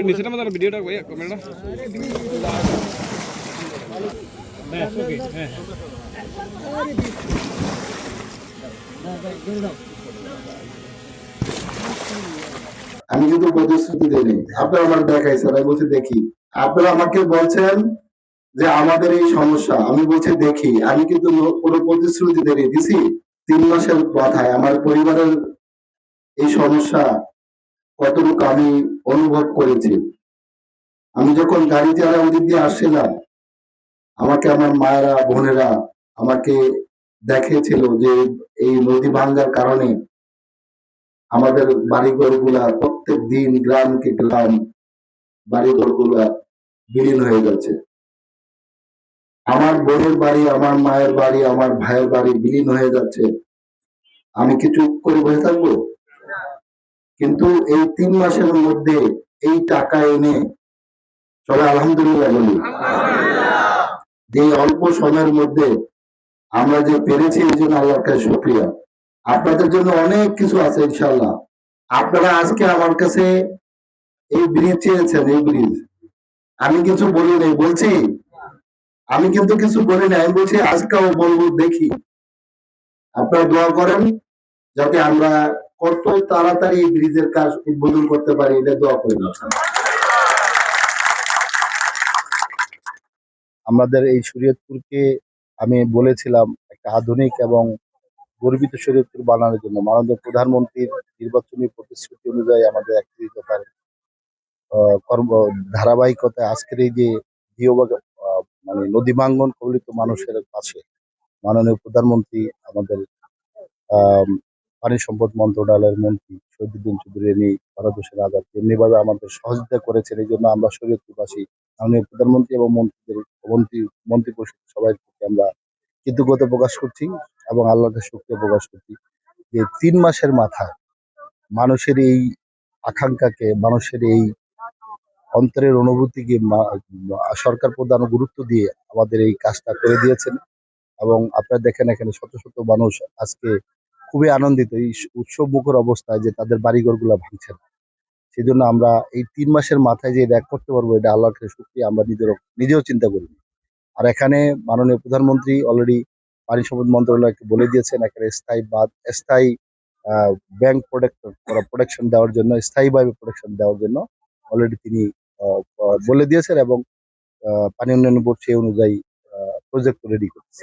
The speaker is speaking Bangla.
নিচে নামা ভিডিওটা ক্যামেরাটা ওকে হ্যাঁ আমি কিন্তু প্রতিশ্রুতি দিইনি, আপনারা আমার দেখাইছেন, আমি বলছি দেখি। আপনারা আমাকে বলছেন যে আমাদের এই সমস্যা, আমি বলছি দেখি। আমি কিন্তু কোনো প্রতিশ্রুতি দিছি 3 মাসের মাথায় আমার পরিবারের এই সমস্যা কতটুকু আমি অনুভব করেছি। আমি যখন গাড়ি চালা ওদিক দিয়ে আসছিলাম, আমাকে আমার মায়েরা বোনেরা আমাকে দেখেছিল যে এই নদী ভাঙ্গার কারণে আমাদের বাড়িঘর গুলা প্রত্যেক দিন গ্রামকে গ্রাম বাড়িঘর গুলা বিলীন হয়ে যাচ্ছে। আমার বোনের বাড়ি, আমার মায়ের বাড়ি, আমার ভাইয়ের বাড়ি বিলীন হয়ে যাচ্ছে। আমি কি চুপ করে বসে থাকবো? কিন্তু এই 3 মাসের মধ্যে এই টাকা এনে সবাই আলহামদুলিল্লাহ বলি, যে অল্প সময়ের মধ্যে আমরা যে পেরেছি এই জন্য আল্লাহর কাছে শুকরিয়া। আপনাদের জন্য অনেক কিছু আছে ইনশাল্লাহ। আপনারা আজকে আমার কাছে এই ব্রিজ চেয়েছেন, এই ব্রিজ আমি কিছু বলি নাই, বলছি আমি কিন্তু কিছু বলি নাই, আমি বলছি আজকেও বলবো দেখি। আপনারা দোয়া করেন যাতে আমরা কত তাড়াতাড়ি এই ব্রিজের কাজ উদ্বোধন করতে পারি, এটা দোয়া করে দিচ্ছি। আমাদের এই শরীয়তপুরকে আমি বলেছিলাম একটা আধুনিক এবং গর্বিত শরীয়তপুর বানানোর জন্য মাননীয় প্রধানমন্ত্রীর নির্বাচনী প্রতিশ্রুতি অনুযায়ী আমাদের একটি দফার কর্ম ধারাবাহিকতায় আজকের এই যে জিওবাগ মানে নদী ভাঙ্গন কবলিত মানুষের পাশে মাননীয় প্রধানমন্ত্রী আমাদের আহ পানি সম্পদ মন্ত্রণালয়ের মন্ত্রী শহীদুদ্দিন চৌধুরী ভারত হোসেন আজাদ এমনিভাবে আমাদের সহযোগিতা করেছেন। এই জন্য আমরা শরীয়তপুরবাসী মাননীয় প্রধানমন্ত্রী এবং মন্ত্রী পরিষদ সবাই প্রতি আমরা কৃতজ্ঞতা প্রকাশ করছি এবং আল্লাহকে শুকরিয়া প্রকাশ করছি যে 3 মাসের মাথায় মানুষের এই আকাঙ্ক্ষাকে, মানুষের এই অন্তরের অনুভূতিকে সরকার প্রধান গুরুত্ব দিয়ে আমাদের এই কাজটা করে দিয়েছেন। এবং আপনারা দেখেন এখানে শত শত মানুষ আজকে খুবই আনন্দিত এই উৎসব মুখর অবস্থায় যে তাদের বাড়িঘর গুলা ভাঙছে না। সেই জন্য আমরা এই 3 মাসের মাথায় যে রেক করতে পারবো এটা আল্লাহর কাছে শুকরিয়া আমরা নিজেও চিন্তা করি। আর এখানে মাননীয় প্রধানমন্ত্রী অলরেডি পানি সম্পদ মন্ত্রণালয়কে বলে দিয়েছেন এখানে স্থায়ী ব্যাংক প্রোটেকশন দেওয়ার জন্য, স্থায়ীভাবে প্রোটেকশন দেওয়ার জন্য অলরেডি তিনি বলে দিয়েছেন এবং পানি উন্নয়ন বোর্ড সেই অনুযায়ী প্রজেক্ট রেডি করছে।